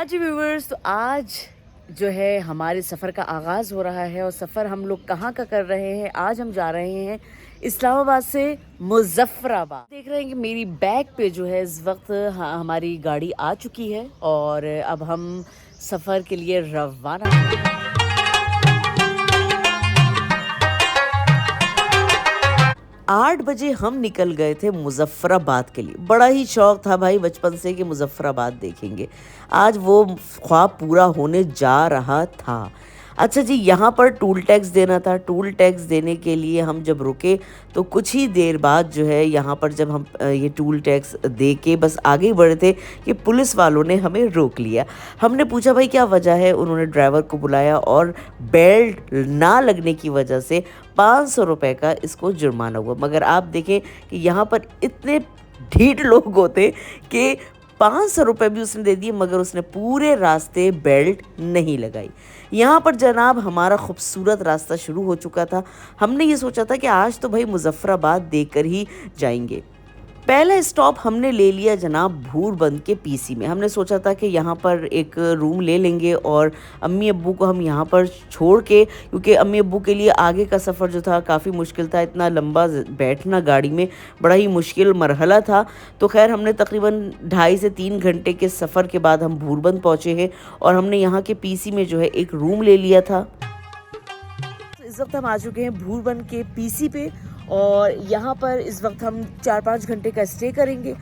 जी viewers, तो आज जो है हमारे सफ़र का आगाज़ हो रहा है और सफ़र हम लोग कहाँ का कर रहे हैं। आज हम जा रहे हैं इस्लामाबाद से मुज़फ़्फ़राबाद। देख रहे हैं कि मेरी बैग पे जो है इस वक्त हमारी गाड़ी आ चुकी है और अब हम सफ़र के लिए रवाना हैं। 8 बजे हम निकल गए थे मुज़फ़्फ़राबाद के लिए। बड़ा ही शौक़ था भाई बचपन से कि मुज़फ़्फ़राबाद देखेंगे। आज वो ख्वाब पूरा होने जा रहा था। अच्छा जी, यहाँ पर टोल टैक्स देना था। टोल टैक्स देने के लिए हम जब रुके तो कुछ ही देर बाद जो है यहाँ पर जब हम ये टोल टैक्स दे के बस आगे ही बढ़े थे कि पुलिस वालों ने हमें रोक लिया। हमने पूछा भाई क्या वजह है? उन्होंने ड्राइवर को बुलाया और बेल्ट ना लगने की वजह से 500 रुपए का इसको जुर्माना हुआ। मगर आप देखें कि यहाँ पर इतने ढीठ लोग होते कि 500 रुपए भी उसने दे दिए मगर उसने पूरे रास्ते बेल्ट नहीं लगाई। यहाँ पर जनाब हमारा खूबसूरत रास्ता शुरू हो चुका था। हमने ये सोचा था कि आज तो भाई मुज़फ़्फ़राबाद देकर ही जाएंगे। पहला स्टॉप हमने ले लिया जनाब भूरबंद के पीसी में। हमने सोचा था कि यहाँ पर एक रूम ले लेंगे और अम्मी अब्बू को हम यहाँ पर छोड़ के, क्योंकि अम्मी अब्बू के लिए आगे का सफ़र जो था काफ़ी मुश्किल था। इतना लंबा बैठना गाड़ी में बड़ा ही मुश्किल मरहला था। तो खैर हमने तकरीबन 2.5 से 3 घंटे के सफ़र के बाद हम भूरबंद पहुँचे हैं और हमने यहाँ के पीसी में जो है एक रूम ले लिया था। तो इस वक्त हम आ चुके हैं भूरबंद के पीसी पे और यहाँ पर इस वक्त हम 4-5 घंटे का स्टे करेंगे।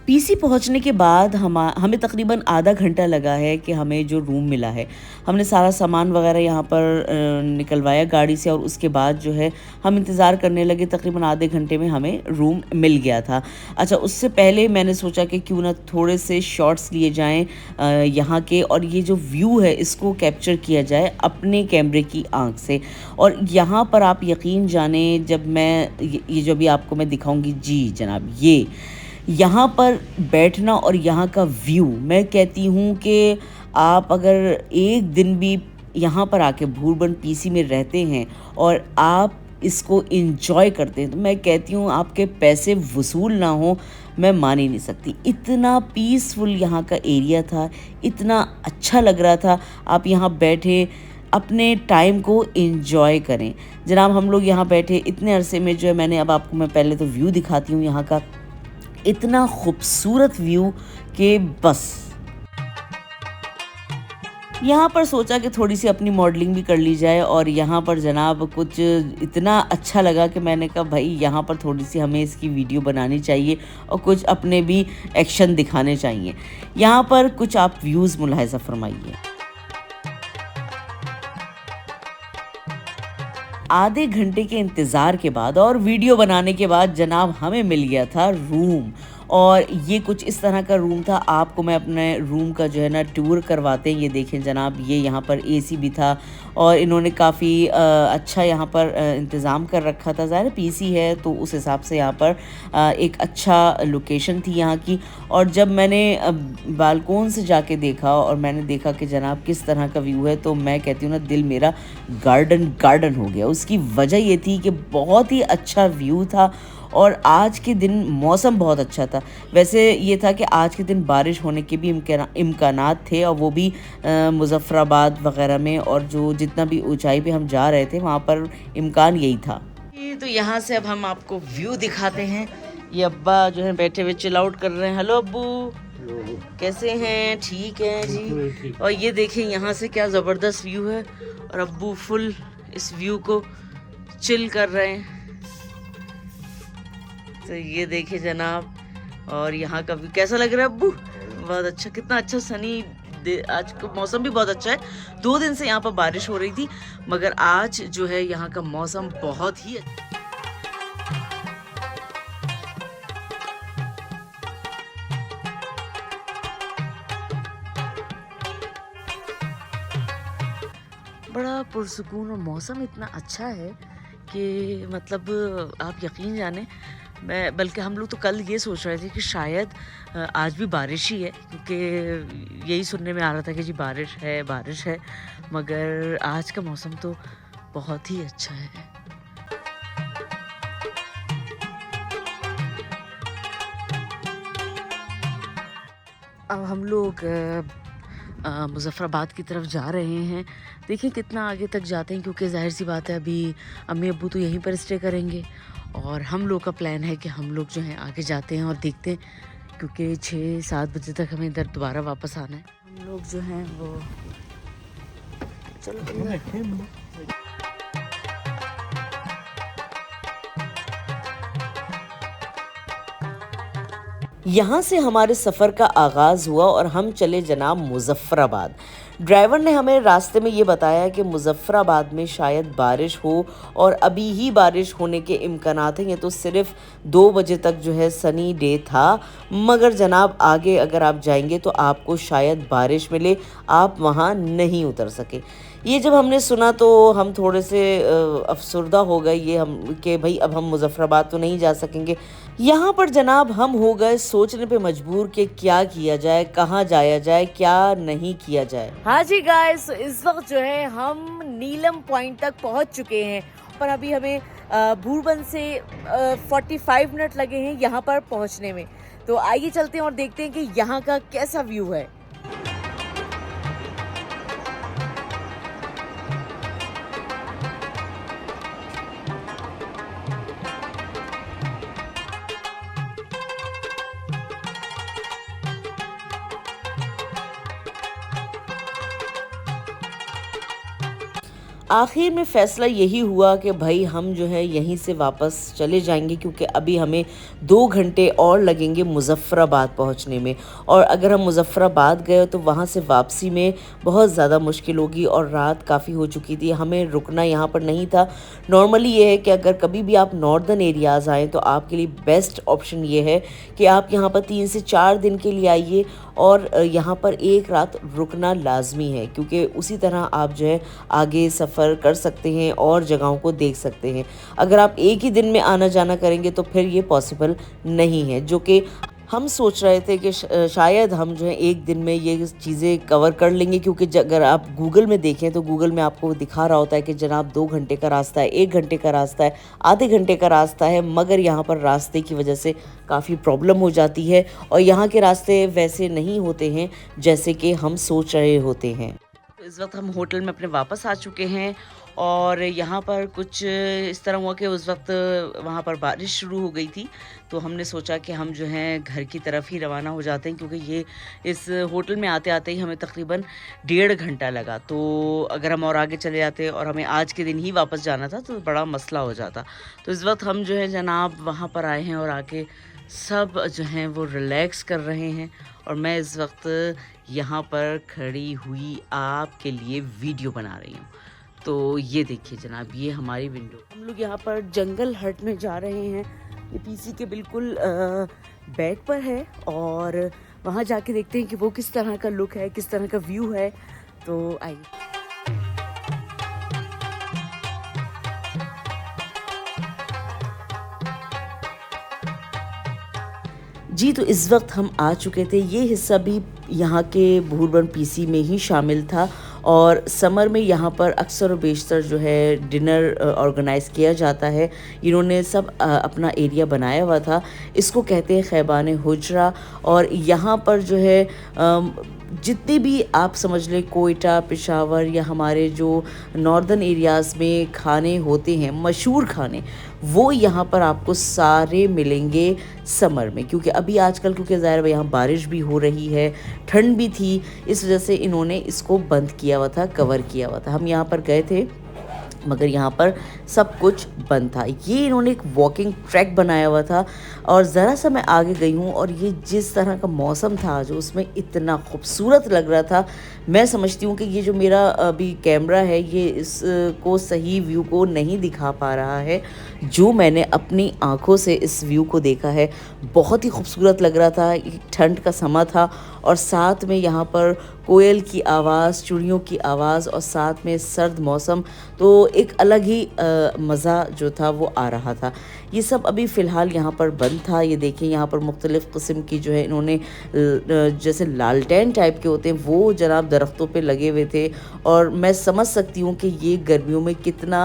पीसी पहुंचने के बाद हमें तकरीबन आधा घंटा लगा है कि हमें जो रूम मिला है। हमने सारा सामान वगैरह यहाँ पर निकलवाया गाड़ी से और उसके बाद जो है हम इंतज़ार करने लगे। तकरीबन आधे घंटे में हमें रूम मिल गया था। अच्छा, उससे पहले मैंने सोचा कि क्यों ना थोड़े से शॉट्स लिए जाएँ यहाँ के और ये जो व्यू है इसको कैप्चर किया जाए अपने कैमरे की आँख से। और यहाँ पर आप यकीन जाने, जब मैं ये जो भी आपको मैं दिखाऊँगी, जी जनाब, ये यहाँ पर बैठना और यहाँ का व्यू, मैं कहती हूँ कि आप अगर एक दिन भी यहाँ पर आके भूरबंद पीसी में रहते हैं और आप इसको एंजॉय करते हैं तो मैं कहती हूँ आपके पैसे वसूल ना हो, मैं मान ही नहीं सकती। इतना पीसफुल यहाँ का एरिया था, इतना अच्छा लग रहा था। आप यहाँ बैठे अपने टाइम को एंजॉय करें। जनाब हम लोग यहाँ बैठे इतने अरसे में जो है मैंने, अब आपको मैं पहले तो व्यू दिखाती हूँ यहाँ का। इतना खूबसूरत व्यू कि बस यहाँ पर सोचा कि थोड़ी सी अपनी मॉडलिंग भी कर ली जाए और यहाँ पर जनाब कुछ इतना अच्छा लगा कि मैंने कहा भाई यहाँ पर थोड़ी सी हमें इसकी वीडियो बनानी चाहिए और कुछ अपने भी एक्शन दिखाने चाहिए। यहाँ पर कुछ आप व्यूज़ मुलाहिज़ा फरमाइए। आधे घंटे के इंतज़ार के बाद और वीडियो बनाने के बाद जनाब हमें मिल गया था रूम। और ये कुछ इस तरह का रूम था। आपको मैं अपने रूम का जो है ना टूर करवाते हैं। ये देखें जनाब, ये यहाँ पर एसी भी था और इन्होंने काफ़ी अच्छा यहाँ पर इंतज़ाम कर रखा था। ज़ाहिर पीसी है तो उस हिसाब से यहाँ पर एक अच्छा लोकेशन थी यहाँ की। और जब मैंने बालकोन से जाके देखा और मैंने देखा कि जनाब किस तरह का व्यू है, तो मैं कहती हूँ ना दिल मेरा गार्डन हो गया। उसकी वजह ये थी कि बहुत ही अच्छा व्यू था और आज के दिन मौसम बहुत अच्छा था। वैसे ये था कि आज के दिन बारिश होने के भी इम्कानात थे और वो भी मुज़फ़्फ़राबाद वग़ैरह में, और जो जितना भी ऊंचाई पे हम जा रहे थे वहाँ पर इम्कान यही था। तो यहाँ से अब हम आपको व्यू दिखाते हैं। ये अब्बा जो है बैठे हुए चिल आउट कर रहे हैं। हेलो अब्बू, कैसे हैं? ठीक है जी। और ये देखें यहाँ से क्या ज़बरदस्त व्यू है और अब्बू फुल इस व्यू को चिल कर रहे हैं। तो ये देखिए जनाब, और यहाँ का व्यू कैसा लग रहा है अब्बू? बहुत अच्छा, कितना अच्छा सनी आज का मौसम भी बहुत अच्छा है। 2 दिन से यहाँ पर बारिश हो रही थी मगर आज जो है यहाँ का मौसम बहुत ही अच्छा। बड़ा पुरसुकून और मौसम इतना अच्छा है कि मतलब आप यकीन जाने, मैं बल्कि हम लोग तो कल ये सोच रहे थे कि शायद आज भी बारिश ही है, क्योंकि यही सुनने में आ रहा था कि जी बारिश है, मगर आज का मौसम तो बहुत ही अच्छा है। अब हम लोग मुज़फ़्फ़राबाद की तरफ जा रहे हैं। देखिए कितना आगे तक जाते हैं, क्योंकि ज़ाहिर सी बात है अभी अम्मी अब्बू तो यहीं पर स्टे करेंगे और हम लोग का प्लान है कि हम लोग जो हैं आगे जाते हैं और देखते हैं, क्योंकि 6-7 बजे तक हमें इधर दोबारा वापस आना है। हम लोग जो हैं वो चलो यहाँ से हमारे सफ़र का आगाज़ हुआ और हम चले जनाब मुज़फ़्फ़राबाद। ड्राइवर ने हमें रास्ते में ये बताया कि मुज़फ़्फ़राबाद में शायद बारिश हो और अभी ही बारिश होने के इम्कानात हैं। ये तो सिर्फ़ 2 बजे तक जो है सनी डे था, मगर जनाब आगे अगर आप जाएंगे तो आपको शायद बारिश मिले, आप वहाँ नहीं उतर सके। ये जब हमने सुना तो हम थोड़े से अफसरदा हो गए ये हम कि भाई अब हम मुज़फ़्फ़राबाद तो नहीं जा सकेंगे। यहाँ पर जनाब हम हो गए सोचने पे मजबूर कि क्या किया जाए, कहाँ जाया जाए, क्या नहीं किया जाए। हाँ जी गाइस, इस वक्त जो है हम नीलम पॉइंट तक पहुँच चुके हैं, पर अभी हमें भूरबन से 45 मिनट लगे हैं यहाँ पर पहुँचने में। तो आइए चलते हैं और देखते हैं कि यहाँ का कैसा व्यू है। आखिर में फ़ैसला यही हुआ कि भाई हम जो है यहीं से वापस चले जाएंगे, क्योंकि अभी हमें 2 घंटे और लगेंगे मुज़फ़्फ़राबाद पहुंचने में, और अगर हम मुज़फ़्फ़राबाद गए तो वहां से वापसी में बहुत ज़्यादा मुश्किल होगी और रात काफ़ी हो चुकी थी, हमें रुकना यहाँ पर नहीं था। नॉर्मली ये है कि अगर कभी भी आप नॉर्दर्न एरियाज़ आएँ तो आपके लिए बेस्ट ऑप्शन ये है कि आप यहाँ पर 3 से 4 दिन के लिए आइए और यहाँ पर एक रात रुकना लाजमी है, क्योंकि उसी तरह आप जो है आगे सफ़र कर सकते हैं और जगहों को देख सकते हैं। अगर आप एक ही दिन में आना जाना करेंगे तो फिर ये पॉसिबल नहीं है, जो कि हम सोच रहे थे कि शायद हम जो है एक दिन में ये चीज़ें कवर कर लेंगे, क्योंकि अगर आप गूगल में देखें तो गूगल में आपको दिखा रहा होता है कि जनाब 2 घंटे का रास्ता है, 1 घंटे का रास्ता है, आधे घंटे का रास्ता है, मगर यहाँ पर रास्ते की वजह से काफ़ी प्रॉब्लम हो जाती है और यहाँ के रास्ते वैसे नहीं होते हैं जैसे कि हम सोच रहे होते हैं। तो इस वक्त हम होटल में अपने वापस आ चुके हैं और यहाँ पर कुछ इस तरह हुआ कि उस वक्त वहाँ पर बारिश शुरू हो गई थी, तो हमने सोचा कि हम जो हैं घर की तरफ ही रवाना हो जाते हैं, क्योंकि ये इस होटल में आते आते ही हमें तकरीबन 1.5 घंटा लगा। तो अगर हम और आगे चले जाते और हमें आज के दिन ही वापस जाना था तो बड़ा मसला हो जाता। तो इस वक्त हम जो है जनाब वहाँ पर आए हैं और आके सब जो हैं वो रिलैक्स कर रहे हैं, और मैं इस वक्त यहाँ पर खड़ी हुई आपके लिए वीडियो बना रही हूँ। तो ये देखिए जनाब, ये हमारी विंडो। हम लोग यहाँ पर जंगल हट में जा रहे हैं, ये पीसी के बिल्कुल बैक पर है, और वहाँ जाके देखते हैं कि वो किस तरह का लुक है, किस तरह का व्यू है। तो आइए। जी, तो इस वक्त हम आ चुके थे। ये हिस्सा भी यहाँ के भूरबन पीसी में ही शामिल था, और समर में यहाँ पर अक्सर और बेशतर जो है डिनर ऑर्गेनाइज़ किया जाता है। इन्होंने सब अपना एरिया बनाया हुआ था, इसको कहते हैं खैबान हुजरा, और यहाँ पर जो है जितने भी आप समझ लें कोयटा, पेशावर या हमारे जो नॉर्दर्न एरियाज़ में खाने होते हैं, मशहूर खाने, वो यहाँ पर आपको सारे मिलेंगे समर में, क्योंकि अभी आजकल क्योंकि ज़ाहिर है यहाँ बारिश भी हो रही है, ठंड भी थी, इस वजह से इन्होंने इसको बंद किया हुआ था, कवर किया हुआ था। हम यहाँ पर गए थे मगर यहाँ पर सब कुछ बंद था। ये इन्होंने एक वॉकिंग ट्रैक बनाया हुआ था, और ज़रा सा मैं आगे गई हूँ और ये जिस तरह का मौसम था जो उसमें इतना खूबसूरत लग रहा था। मैं समझती हूँ कि ये जो मेरा अभी कैमरा है ये इसको सही व्यू को नहीं दिखा पा रहा है, जो मैंने अपनी आँखों से इस व्यू को देखा है। बहुत ही खूबसूरत लग रहा था, ठंड का समा था और साथ में यहाँ पर कोयल की आवाज़, चिड़ियों की आवाज़ और साथ में सर्द मौसम, तो एक अलग ही मज़ा जो था वो आ रहा था। ये सब अभी फ़िलहाल यहाँ पर बंद था। ये देखिए यहाँ पर मुख्तलिफ़ किस्म की जो है इन्होंने जैसे लालटेन टाइप के होते हैं वो जनाब दरख्तों पे लगे हुए थे, और मैं समझ सकती हूँ कि ये गर्मियों में कितना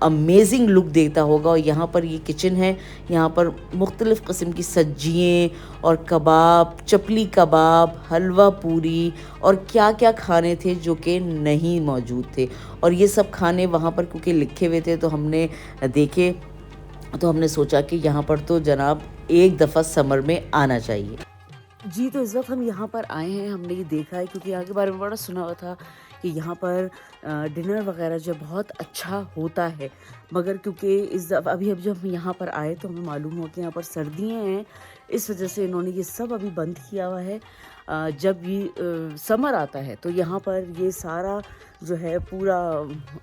अमेजिंग लुक देता होगा। और यहाँ पर ये किचन है, यहाँ पर मुख्तलिफ़ किस्म की सब्जियाँ और कबाब, चपली कबाब, हलवा पूरी और क्या क्या खाने थे जो कि नहीं मौजूद थे। और ये सब खाने वहाँ पर क्योंकि लिखे हुए थे तो हमने देखे, तो हमने सोचा कि यहाँ पर तो जनाब एक दफ़ा समर में आना चाहिए। जी, तो इस वक़्त हम यहाँ पर आए हैं, हमने ये देखा है क्योंकि यहाँ के बारे में बड़ा सुना हुआ था कि यहाँ पर डिनर वग़ैरह जो बहुत अच्छा होता है। मगर क्योंकि इस दफ़ा अभी जब हम यहाँ पर आए तो हमें मालूम हुआ कि यहाँ पर सर्दियाँ हैं, इस वजह से इन्होंने ये सब अभी बंद किया हुआ है। जब ये समर आता है तो यहाँ पर ये सारा जो है पूरा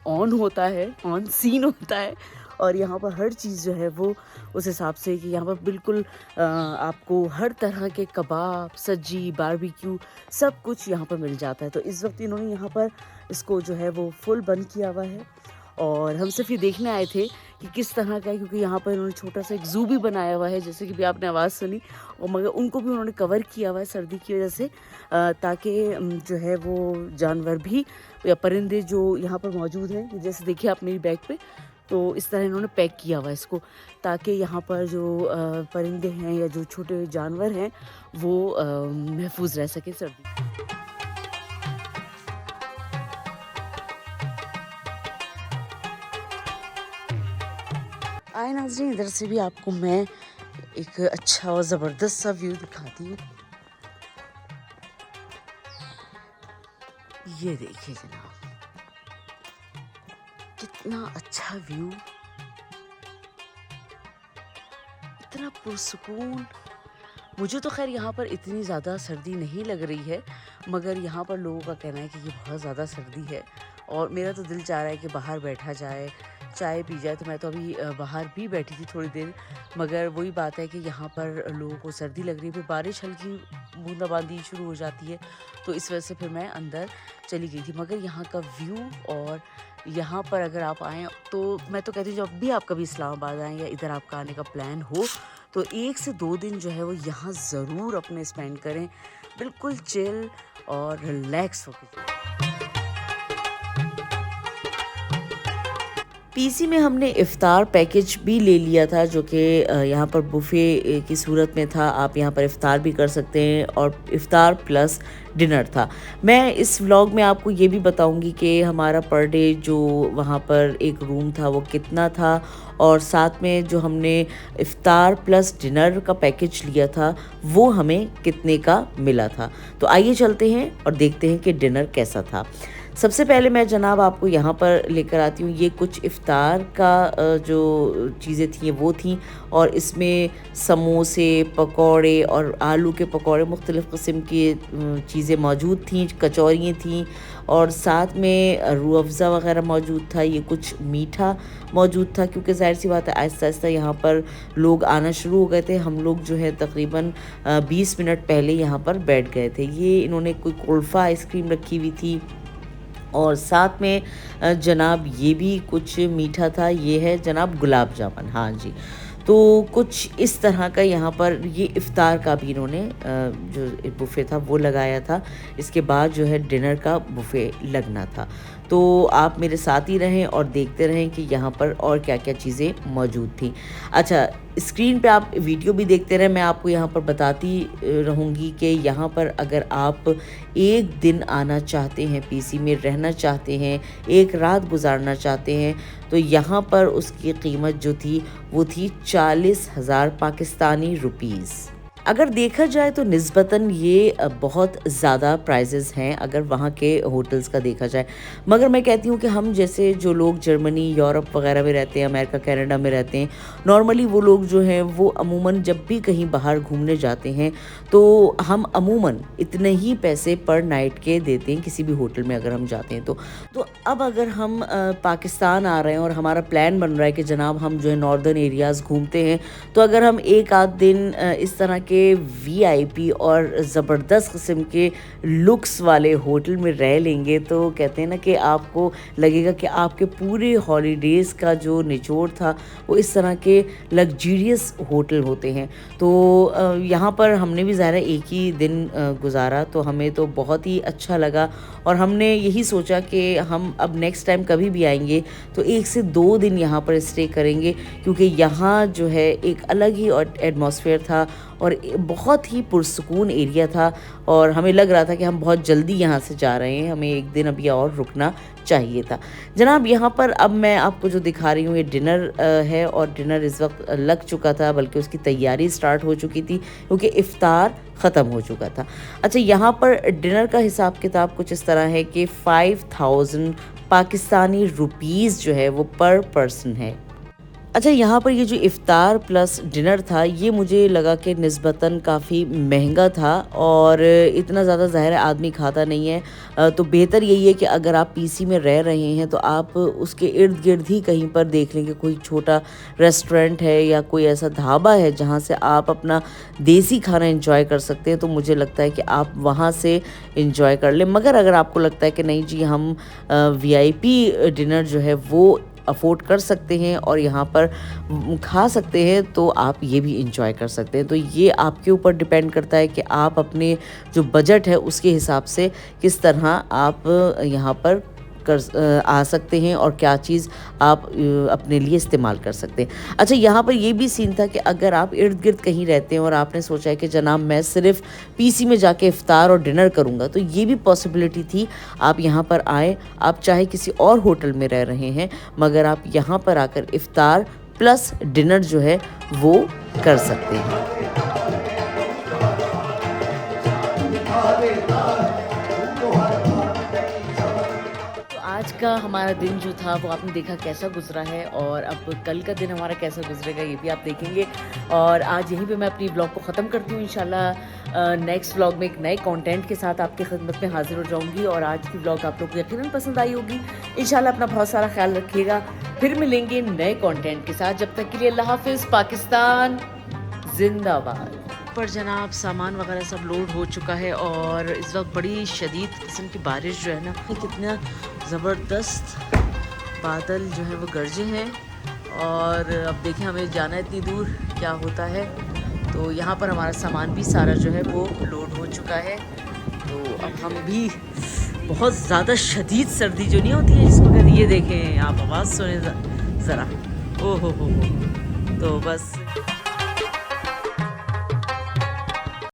ऑन होता है, ऑन सीन होता है, और यहाँ पर हर चीज़ जो है वो उस हिसाब से कि यहाँ पर बिल्कुल आपको हर तरह के कबाब, सब्जी, बारबेक्यू सब कुछ यहाँ पर मिल जाता है। तो इस वक्त इन्होंने यहाँ पर इसको जो है वो फुल बंद किया हुआ है, और हम सिर्फ ये देखने आए थे कि किस तरह का है, क्योंकि यहाँ पर इन्होंने छोटा सा एक ज़ू भी बनाया हुआ है, जैसे कि भी आपने आवाज़ सुनी, और मगर उनको भी उन्होंने कवर किया हुआ है सर्दी की वजह से, ताकि जो है वो जानवर भी या परिंदे जो यहाँ पर मौजूद हैं, जैसे देखिए आप मेरी बैग पे, तो इस तरह इन्होंने पैक किया हुआ है इसको, ताकि यहाँ पर जो परिंदे हैं या जो छोटे जानवर हैं वो महफूज रह सके सर्दी। आए नाज़रीन, इधर से भी आपको मैं एक अच्छा और ज़बरदस्त सा व्यू दिखाती हूँ। ये देखिए जनाब, कितना अच्छा व्यू, इतना पुरसुकून। मुझे तो खैर यहाँ पर इतनी ज़्यादा सर्दी नहीं लग रही है, मगर यहाँ पर लोगों का कहना है कि ये बहुत ज़्यादा सर्दी है, और मेरा तो दिल चाह रहा है कि बाहर बैठा जाए, चाय पी जाए। तो मैं तो अभी बाहर भी बैठी थी थोड़ी देर, मगर वही बात है कि यहाँ पर लोगों को सर्दी लग रही है, फिर बारिश हल्की बूंदाबांदी शुरू हो जाती है, तो इस वजह से फिर मैं अंदर चली गई थी। मगर यहाँ का व्यू, और यहाँ पर अगर आप आएँ तो मैं तो कहती हूँ जब भी आप कभी इस्लामाबाद आएँ या इधर आपका आने का प्लान हो, तो 1 से 2 दिन जो है वो यहाँ ज़रूर अपने स्पेंड करें, बिल्कुल चिल और रिलैक्स होके। पीसी में हमने इफ़्तार पैकेज भी ले लिया था, जो कि यहाँ पर बुफ़े की सूरत में था। आप यहाँ पर इफ़्तार भी कर सकते हैं, और इफ़्तार प्लस डिनर था। मैं इस व्लॉग में आपको ये भी बताऊंगी कि हमारा पर डे जो वहाँ पर एक रूम था वो कितना था, और साथ में जो हमने इफ़्तार प्लस डिनर का पैकेज लिया था वो हमें कितने का मिला था। तो आइए चलते हैं और देखते हैं कि डिनर कैसा था। सबसे पहले मैं जनाब आपको यहाँ पर लेकर आती हूँ, ये कुछ इफ़्तार का जो चीज़ें थी वो थी, और इसमें समोसे, पकौड़े और आलू के पकौड़े, मुख्तलिफ़ किस्म की चीज़ें मौजूद थीं, कचौरियाँ थीं, और साथ में रूह अफ़ज़ा वग़ैरह मौजूद था। ये कुछ मीठा मौजूद था, क्योंकि ज़ाहिर सी बात है आहिस्ता आहिस्ता यहाँ पर लोग आना शुरू हो गए थे। हम लोग जो है तकरीबन 20 मिनट पहले यहाँ पर बैठ गए थे। ये इन्होंने कोई कुल्फ़ा आइसक्रीम रखी हुई थी, और साथ में जनाब ये भी कुछ मीठा था, ये है जनाब गुलाब जामुन। हाँ जी, तो कुछ इस तरह का यहाँ पर ये इफ़्तार का भी इन्होंने जो बुफ़े था वो लगाया था। इसके बाद जो है डिनर का बुफ़े लगना था। तो आप मेरे साथ ही रहें और देखते रहें कि यहाँ पर और क्या क्या चीज़ें मौजूद थी। अच्छा, स्क्रीन पे आप वीडियो भी देखते रहें, मैं आपको यहाँ पर बताती रहूँगी कि यहाँ पर अगर आप एक दिन आना चाहते हैं, पीसी में रहना चाहते हैं, एक रात गुजारना चाहते हैं, तो यहाँ पर उसकी कीमत जो थी वो थी 40,000 पाकिस्तानी रुपीज़। अगर देखा जाए तो निस्बतन ये बहुत ज़्यादा प्राइजेज़ हैं अगर वहाँ के होटल्स का देखा जाए। मगर मैं कहती हूँ कि हम जैसे जो लोग जर्मनी, यूरोप वगैरह में रहते हैं, अमेरिका, कनाडा में रहते हैं, नॉर्मली वो लोग जो हैं वो अमूमन जब भी कहीं बाहर घूमने जाते हैं तो हम अमूमन इतने ही पैसे पर नाइट के देते हैं किसी भी होटल में अगर हम जाते हैं तो अब अगर हम पाकिस्तान आ रहे हैं और हमारा प्लान बन रहा है कि जनाब हम जो है नॉर्दर्न एरियाज़ घूमते हैं, तो अगर हम एक आध दिन इस तरह के वीआईपी और ज़बरदस्त किस्म के लुक्स वाले होटल में रह लेंगे तो कहते हैं ना कि आपको लगेगा कि आपके पूरे हॉलीडेज़ का जो निचोड़ था वो इस तरह के लग्जरियस होटल होते हैं। तो यहाँ पर हमने भी ज़ाहिर है एक ही दिन गुजारा, तो हमें तो बहुत ही अच्छा लगा और हमने यही सोचा कि हम अब नेक्स्ट टाइम कभी भी आएंगे तो 1 से 2 दिन यहाँ पर स्टे करेंगे, क्योंकि यहाँ जो है एक अलग ही एटमॉस्फेयर था और बहुत ही पुरसकून एरिया था और हमें लग रहा था कि हम बहुत जल्दी यहाँ से जा रहे हैं, हमें एक दिन अभी और रुकना चाहिए था। जनाब यहाँ पर अब मैं आपको जो दिखा रही हूँ ये डिनर है और डिनर इस वक्त लग चुका था, बल्कि उसकी तैयारी स्टार्ट हो चुकी थी क्योंकि इफ्तार ख़त्म हो चुका था। अच्छा, यहाँ पर डिनर का हिसाब किताब कुछ इस तरह है कि 5000 पाकिस्तानी रुपीज़ जो है वो पर पर्सन है। अच्छा, यहाँ पर ये जो इफ़्तार प्लस डिनर था ये मुझे लगा कि निस्बतन काफ़ी महंगा था और इतना ज़्यादा ज़ाहिर है आदमी खाता नहीं है। तो बेहतर यही है कि अगर आप पीसी में रह रहे हैं तो आप उसके इर्द गिर्द ही कहीं पर देख लें कि कोई छोटा रेस्टोरेंट है या कोई ऐसा ढाबा है जहाँ से आप अपना देसी खाना इंजॉय कर सकते हैं। तो मुझे लगता है कि आप वहाँ से इंजॉय कर लें। मगर अगर आपको लगता है कि नहीं जी हम वीआईपी डिनर जो है वो अफोर्ड कर सकते हैं और यहाँ पर खा सकते हैं तो आप ये भी इंजॉय कर सकते हैं। तो ये आपके ऊपर डिपेंड करता है कि आप अपने जो बजट है उसके हिसाब से किस तरह आप यहाँ पर आ सकते हैं और क्या चीज़ आप अपने लिए इस्तेमाल कर सकते हैं। अच्छा, यहाँ पर ये भी सीन था कि अगर आप इर्द गिर्द कहीं रहते हैं और आपने सोचा है कि जनाब मैं सिर्फ पीसी में जाके इफ़्तार और डिनर करूँगा, तो ये भी पॉसिबिलिटी थी। आप यहाँ पर आए, आप चाहे किसी और होटल में रह रहे हैं मगर आप यहाँ पर आकर इफ़्तार प्लस डिनर जो है वो कर सकते हैं। आज का हमारा दिन जो था वो आपने देखा कैसा गुजरा है और अब कल का दिन हमारा कैसा गुजरेगा ये भी आप देखेंगे। और आज यहीं पे मैं अपनी व्लॉग को ख़त्म करती हूँ। इंशाल्लाह नेक्स्ट व्लॉग में एक नए कंटेंट के साथ आपकी खिदमत में हाजिर हो जाऊँगी और आज की व्लॉग आप लोग को यकीनन पसंद आई होगी। इंशाल्लाह अपना बहुत सारा ख्याल रखिएगा, फिर मिलेंगे नए कंटेंट के साथ। जब तक के लिए अल्लाह हाफिज़। पाकिस्तान जिंदाबाद। पर जनाब सामान वगैरह सब लोड हो चुका है और इस वक्त बड़ी शदीद किस्म की बारिश जो है ना, कितना ज़बरदस्त बादल जो है वो गरजे हैं और अब देखें हमें जाना है इतनी दूर, क्या होता है। तो यहाँ पर हमारा सामान भी सारा जो है वो लोड हो चुका है। तो अब हम भी बहुत ज़्यादा शदीद सर्दी जो नहीं होती है जिसको कहते, ये देखें आप आवाज़ सुने ज़रा, ओ हो, तो बस